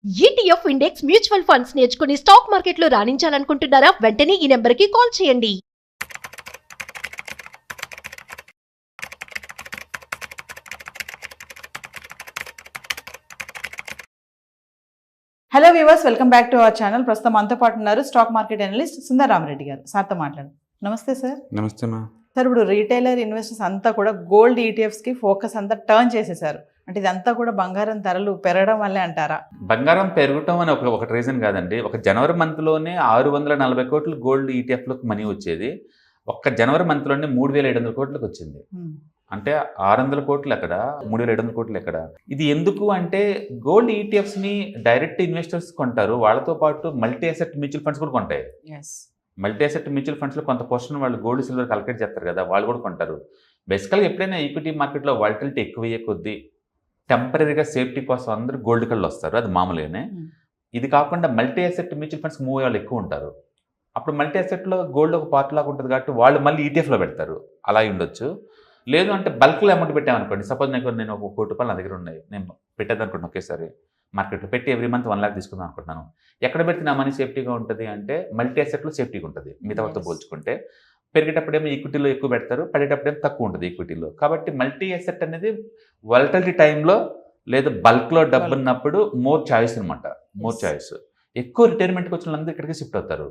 ETF index mutual funds నేర్చుకుని stock మార్కెట్లో రాణించాలనుకుంటున్నారా? వెంటనే ఈ నెంబర్కి కాల్ చేయండి. Hello viewers, welcome back to our channel. ప్రస్తుతం మనతో పాటు ఉన్నారు stock market analyst Sundar Rama Reddy గారు. సార్తో మాట్లాడు. నమస్తే సార్. నమస్తే మా సార్, ఇప్పుడు రీటైలర్ ఇన్వెస్టర్స్ అంతా కూడా గోల్డ్ ఈటీఎఫ్స్కి ఫోకస్ అంతా టర్న్ చేసేసారు. అంటే ఇదంతా కూడా బంగారం ధరలు పెరగడం వల్లే అంటారా? బంగారం పెరగటం అని ఒకటి రీజన్ కాదండి. ఒక జనవరి మంత్లోనే 640 కోట్లు గోల్డ్ ఈటీఎఫ్లోకి మనీ వచ్చేది. ఒక్క జనవరి మంత్లోనే 3700 కోట్లకు వచ్చింది. అంటే 600 కోట్లు ఎక్కడ, 3700 కోట్లు ఎక్కడ? ఇది ఎందుకు అంటే గోల్డ్ ఈటీఎఫ్స్ని డైరెక్ట్ ఇన్వెస్టర్స్ కొంటారు, వాళ్ళతో పాటు మల్టీ అసెట్ మ్యూచువల్ ఫండ్స్ కూడా కొంటాయి. మల్టీ అసెట్ మ్యూచువల్ ఫండ్స్లో కొంత పోర్షన్ వాళ్ళు గోల్డ్ సిల్వర్ కలెక్ట్ చేస్తారు కదా, వాళ్ళు కూడా కొంటారు. బేసికల్గా ఎప్పుడైనా ఈక్విటీ మార్కెట్లో వాలటిలిటీ ఎక్కువయ్యే కొద్దీ టెంపరీగా సేఫ్టీ కోసం అందరూ గోల్డ్ కళ్ళు వస్తారు, అది మామూలుగానే. ఇది కాకుండా multi asset mutual funds move వాళ్ళు ఎక్కువ ఉంటారు. అప్పుడు మల్టీ అసెట్లో గోల్డ్ ఒక పార్ట్ లాగా ఉంటుంది కాబట్టి వాళ్ళు మళ్ళీ ఈటీఎఫ్లో పెడతారు, అలా ఉండొచ్చు. లేదు అంటే బల్క్లో అమౌంట్ పెట్టామనుకోండి, సపోజ్ నేను ఒక ₹1 కోటి నా దగ్గర ఉన్నాయి, నేను పెట్టేదనుకుంటున్నాను ఒకేసారి మార్కెట్లో పెట్టి ఎవ్రీ మంత్ 1 lakh తీసుకుందాం అనుకుంటున్నాను. ఎక్కడ పెడితే నా మనీ సేఫ్టీగా ఉంటుంది అంటే మల్టీ అసెట్లో సేఫ్టీగా ఉంటుంది మిగతా వాటితో పోల్చుకుంటే. పెరిగేటప్పుడేమో ఈక్విటీలో ఎక్కువ పెడతారు, పడేటప్పుడేమో తక్కువ ఉంటుంది ఈక్విటీలో. కాబట్టి మల్టీ అసెట్ అనేది వాలటిలిటీ టైంలో లేదా బల్క్లో డబ్బు ఉన్నప్పుడు మోర్ చాయిస్ అనమాట, మోర్ చాయిస్. ఎక్కువ రిటైర్మెంట్కి వచ్చిన వాళ్ళందరూ ఇక్కడికి షిఫ్ట్ అవుతారు.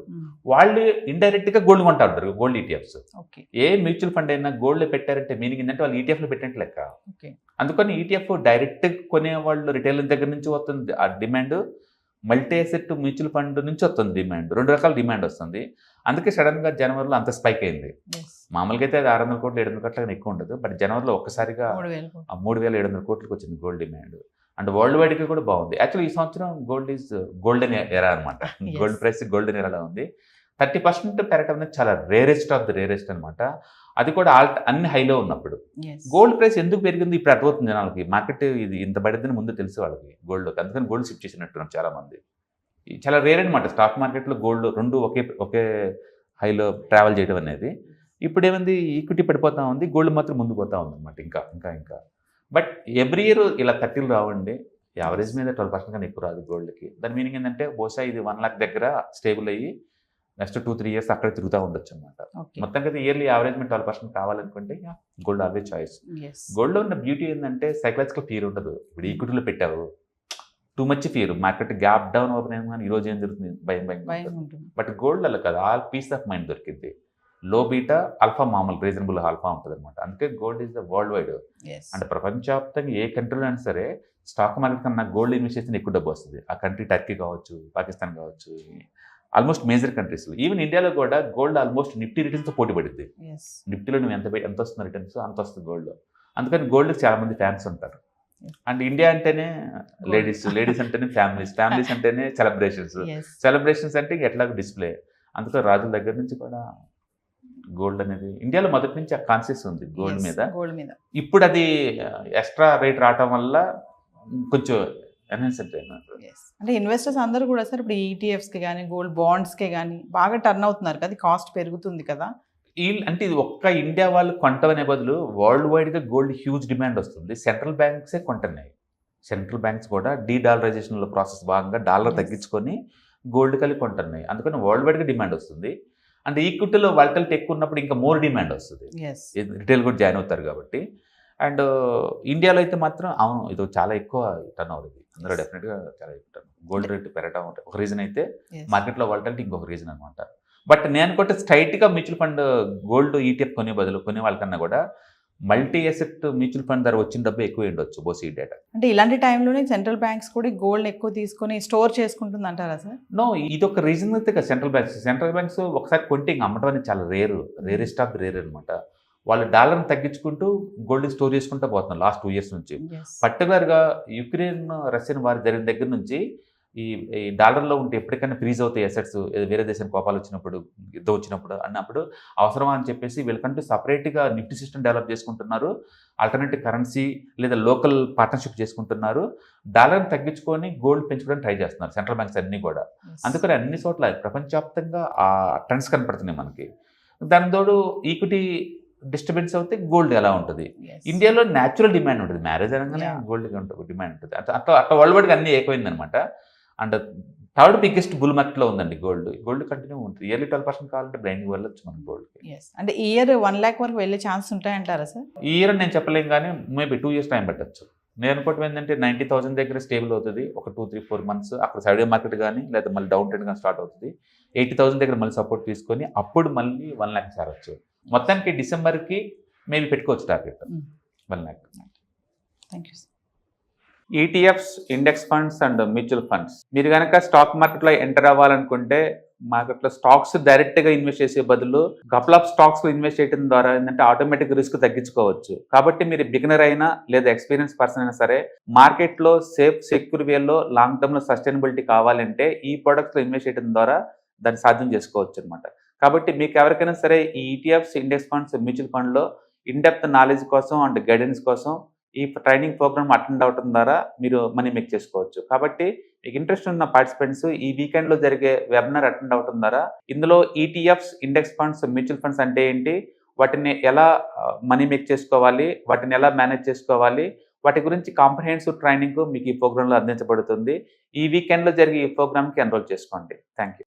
వాళ్ళు ఇండైరెక్ట్గా గోల్డ్ కొంటా ఉంటారు, గోల్డ్ ఈటీఎఫ్స్. ఏ మ్యూచువల్ ఫండ్ అయినా గోల్డ్ పెట్టారంటే మీనింగ్ ఏంటంటే వాళ్ళు ఈటీఎఫ్లో పెట్టినట్టు లెక్క. అందుకని ఈటీఎఫ్ డైరెక్ట్ కొనే వాళ్ళు రిటైల్ దగ్గర నుంచి వస్తుంది ఆ demand, multi asset mutual fund నుంచి వస్తుంది డిమాండ్, 2 రకాల డిమాండ్ వస్తుంది. అందుకే సడన్గా జనవరిలో అంత స్పైక్ అయింది. మామూలుగా అయితే అది 600 కోట్లు 700 కోట్ల ఎక్కువ ఉండదు, బట్ జనవరిలో ఒక్కసారిగా 3700 కోట్లకు వచ్చింది గోల్డ్ డిమాండ్. అండ్ వరల్డ్ వైడ్గా కూడా బాగుంది. యాక్చువల్లీ ఈ సంవత్సరం గోల్డ్ ఈజ్ గోల్డెన్ ఎరా అనమాట. గోల్డ్ ప్రైస్ గోల్డెన్ ఎరాలో ఉంది. 30% పెరగడం అనేది చాలా రేరెస్ట్ ఆఫ్ ది రేరెస్ట్ అనమాట. అది కూడా అన్ని హైలో ఉన్నప్పుడు. గోల్డ్ ప్రైస్ ఎందుకు పెరిగింది ఇప్పుడు అర్థమవుతుంది జనాలకి. మార్కెట్ ఇది ఇంత పడిందని ముందు తెలుసు వాళ్ళకి గోల్డ్లోకి, అందుకని గోల్డ్ షిఫ్ట్ చేసినట్టున్నాం చాలామంది. చాలా రేర్ అనమాట స్టాక్ మార్కెట్లో గోల్డ్ రెండు ఒకే హైలో ట్రావెల్ చేయడం అనేది. ఇప్పుడు ఏమైంది, ఈక్విటీ పడిపోతూ ఉంది, గోల్డ్ మాత్రం ముందు పోతూ ఉంది అనమాట. ఇంకా బట్ ఎవ్రీ ఇయర్ ఇలా 30 రావండి, యావరేజ్ మీద 12% కన్నా ఎక్కువ రాదు గోల్డ్కి. దాని మీనింగ్ ఏంటంటే బహుశా ఇది 1 lakh దగ్గర స్టేబుల్ అయ్యి నెక్స్ట్ 2-3 years అక్కడ తిరుగుతూ ఉండొచ్చు అనమాట. మొత్తం కదా ఇయర్లీ యావరేజ్ మీద 12% కావాలనుకుంటే గోల్డ్ ఆల్వేస్ చాయిస్. గోల్డ్లో ఉన్న బ్యూటీ ఏంటంటే సైకలాజికల్ ఫియర్ ఉండదు. ఇప్పుడు ఈక్విటీలో పెట్టావు, too much fear, market gap down open అయింది కానీ ఈరోజు ఏం జరుగుతుంది భయం ఉంటుంది. బట్ గోల్డ్ అలా కదా, ఆల్ పీస్ ఆఫ్ మైండ్ దొరికింది. లో బీటా ఆల్ఫా మామూలు రీజనబుల్ ఆల్ఫా ఉంటుంది అనమాట. అందుకే gold is the world wide. అంటే ప్రపంచవ్యాప్తంగా ఏ కంట్రీలో అయినా సరే స్టాక్ మార్కెట్ కన్నా గోల్డ్ ఇన్వెస్ట్ చేస్తే ఎక్కువ డబ్బు వస్తుంది. ఆ కంట్రీ టర్కీ కావచ్చు, పాకిస్తాన్ కావచ్చు, ఆల్మోస్ట్ మేజర్ కంట్రీస్. ఈవెన్ ఇండియాలో కూడా గోల్డ్ ఆల్మోస్ట్ నిఫ్టీ రిటర్న్స్తో పోటీ పడుద్ది. నిఫ్టీలో నువ్వు ఎంత వస్తుంది రిటర్న్స్ అంత వస్తుంది గోల్డ్. అందుకని గోల్డ్కి చాలా మంది ఫ్యాన్స్ ఉంటారు. అండ్ ఇండియా అంటేనే లేడీస్ అంటేనే ఫ్యామిలీస్ అంటేనే సెలబ్రేషన్స్ అంటే ఎట్లా డిస్ప్లే. అందుకని రాజుల దగ్గర నుంచి కూడా గోల్డ్ అనేది ఇండియాలో మొదటి నుంచి ఆ కాన్షియస్ ఉంది గోల్డ్ మీద. ఇప్పుడు అది ఎక్స్ట్రా రేట్ రావటం వల్ల కొంచెం అంటే ఇన్వెస్టర్స్ అందరూ కూడా సార్ ఇప్పుడు ఈటీఎఫ్స్కి కానీ గోల్డ్ బాండ్స్కే కానీ బాగా టర్న్ అవుతున్నారు కదా, కాస్ట్ పెరుగుతుంది కదా. అంటే ఇది ఒక్క ఇండియా వాళ్ళు కొంటమనే బదులు వరల్డ్ వైడ్గా గోల్డ్ హ్యూజ్ డిమాండ్ వస్తుంది. సెంట్రల్ బ్యాంక్సే కొంటున్నాయి. సెంట్రల్ బ్యాంక్స్ కూడా డీడాలరైజేషన్లో ప్రాసెస్ భాగంగా డాలర్ తగ్గించుకొని గోల్డ్ కలిపి కొంటున్నాయి. అందుకని వరల్డ్ వైడ్గా డిమాండ్ వస్తుంది. అండ్ ఈక్విటీలో వాలటిలిటీ ఎక్కువ ఉన్నప్పుడు ఇంకా మోర్ డిమాండ్ వస్తుంది, రిటైల్ కూడా జాయిన్ అవుతారు కాబట్టి. అండ్ ఇండియాలో అయితే మాత్రం అవును ఇది చాలా ఎక్కువ టర్న్ అవుతుంది. అందులో డెఫినెట్గా చాలా ఎక్కువ టర్న్. గోల్డ్ రేట్ పెరగడం ఒక రీజన్ అయితే మార్కెట్లో వాలటిలిటీ ఇంకొక రీజన్ అనమాట. బట్ నేను కొట్టే స్ట్రైట్గా మ్యూచువల్ ఫండ్ గోల్డ్ ఈటీఎఫ్ కొనే బదులు కొనే వాళ్ళకన్నా కూడా మల్టీ అసెట్ మ్యూచువల్ ఫండ్ ధర వచ్చిన డబ్బు ఎక్కువ ఉండొచ్చు బోస్ ఈ డేటా. అంటే ఇలాంటి టైంలోనే సెంట్రల్ బ్యాంక్స్ కూడా గోల్డ్ ఎక్కువ తీసుకొని స్టోర్ చేసుకుంటుంది అంటారా సార్? నో, ఇది ఒక రీజన్ అయితే కదా. సెంట్రల్ బ్యాంక్స్ ఒకసారి కొంటే ఇంకా అమ్మటం అనేది చాలా రేరెస్ట్ ఆఫ్ రేర్ అనమాట. వాళ్ళు డాలర్ని తగ్గించుకుంటూ గోల్డ్ స్టోర్ చేసుకుంటూ పోతున్నారు లాస్ట్ 2 years నుంచి. పర్టికులర్గా యుక్రెయిన్ రష్యన్ వారి జరిగిన దగ్గర నుంచి ఈ డాలర్లో ఉంటే ఎప్పటికైనా ఫ్రీజ్ అవుతాయి అసెట్స్, వేరే దేశం కోపాలు వచ్చినప్పుడు, యుద్ధం వచ్చినప్పుడు అన్నప్పుడు అవసరమా అని చెప్పేసి వీళ్ళకంటూ సపరేట్గా నిఫ్టీ సిస్టమ్ డెవలప్ చేసుకుంటున్నారు. ఆల్టర్నేటివ్ కరెన్సీ లేదా లోకల్ పార్ట్నర్షిప్ చేసుకుంటున్నారు. డాలర్ని తగ్గించుకొని గోల్డ్ పెంచుకోవడానికి ట్రై చేస్తున్నారు సెంట్రల్ బ్యాంక్స్ అన్నీ కూడా. అందుకని అన్ని చోట్ల ప్రపంచవ్యాప్తంగా ఆ ట్రెండ్స్ కనపడుతున్నాయి మనకి. దాని తోడు ఈక్విటీ డిస్టర్బెన్స్ అవుతే గోల్డ్ ఎలా ఉంటుంది. ఇండియాలో న్యాచురల్ డిమాండ్ ఉంటుంది, మ్యారేజ్ అనగానే గోల్డ్కి ఉంటుంది డిమాండ్ ఉంటుంది. అట్లా వరల్డ్ వైడ్గా అన్నీ ఎక్కువైంది అనమాట. అండ్ థర్డ్ బిగ్గెస్ట్ బుల్ మార్కెట్లో ఉందండి గోల్డ్ కంటిన్యూ ఉంటుంది. ఇయర్లీ 12% కావాలంటే బ్లైండ్గా వెళ్ళొచ్చు మనం గోల్డ్కి. ఎస్ అంటే ఇయర్ 1 lakh వరకు వెళ్ళే ఛాన్స్ ఉంటాయంటారా సార్? ఈ ఇయర్ నేను చెప్పలేం కానీ మేబీ 2 years టైం పట్టచ్చు. నేను అనుకోవటం ఏంటంటే 90,000 దగ్గర స్టేబుల్ అవుతుంది ఒక 2-3-4 months. అక్కడ సైడ్ మార్కెట్ కానీ లేదా మళ్ళీ డౌన్ ట్రెండ్ కానీ స్టార్ట్ అవుతుంది. 80,000 దగ్గర మళ్ళీ సపోర్ట్ తీసుకొని అప్పుడు మళ్ళీ 1 lakh చేరవచ్చు. మొత్తానికి డిసెంబర్కి మేబీ పెట్టుకోవచ్చు target 1 lakh. Thank you sir. ETFs, index funds and mutual funds. మీరు కనుక స్టాక్ మార్కెట్లో ఎంటర్ అవ్వాలనుకుంటే మార్కెట్లో స్టాక్స్ డైరెక్ట్గా ఇన్వెస్ట్ చేసే బదులు కపుల్ ఆఫ్ స్టాక్స్లో ఇన్వెస్ట్ చేయడం ద్వారా ఏంటంటే ఆటోమేటిక్ రిస్క్ తగ్గించుకోవచ్చు. కాబట్టి మీరు బిగినర్ అయినా లేదా ఎక్స్పీరియన్స్ పర్సన్ అయినా సరే మార్కెట్లో సేఫ్ సెక్యూర్ వేలో లాంగ్ టర్మ్లో సస్టైనబిలిటీ కావాలంటే ఈ ప్రొడక్ట్స్లో ఇన్వెస్ట్ చేయడం ద్వారా దాన్ని సాధ్యం చేసుకోవచ్చు అనమాట. కాబట్టి మీకు ఎవరికైనా సరే ఈ ఈటీఎఫ్స్, ఇండెక్స్ ఫండ్స్, మ్యూచువల్ ఫండ్లో ఇన్డెప్త్ నాలెడ్జ్ కోసం అండ్ గైడెన్స్ కోసం ఈ ట్రైనింగ్ ప్రోగ్రామ్ అటెండ్ అవడం ద్వారా మీరు మనీ మేక్ చేసుకోవచ్చు. కాబట్టి మీకు ఇంట్రెస్ట్ ఉన్న పార్టిసిపెంట్స్ ఈ వీకెండ్లో జరిగే వెబినార్ అటెండ్ అవడం ద్వారా ఇందులో ETFs, index funds, mutual funds అంటే ఏంటి, వాటిని ఎలా మనీ మేక్ చేసుకోవాలి, వాటిని ఎలా మేనేజ్ చేసుకోవాలి, వాటి గురించి కాంప్రహెన్సివ్ ట్రైనింగ్ మీకు ఈ ప్రోగ్రాంలో అందించబడుతుంది. ఈ వీకెండ్లో జరిగే ఈ ప్రోగ్రామ్కి ఎన్రోల్ చేసుకోండి. Thank you.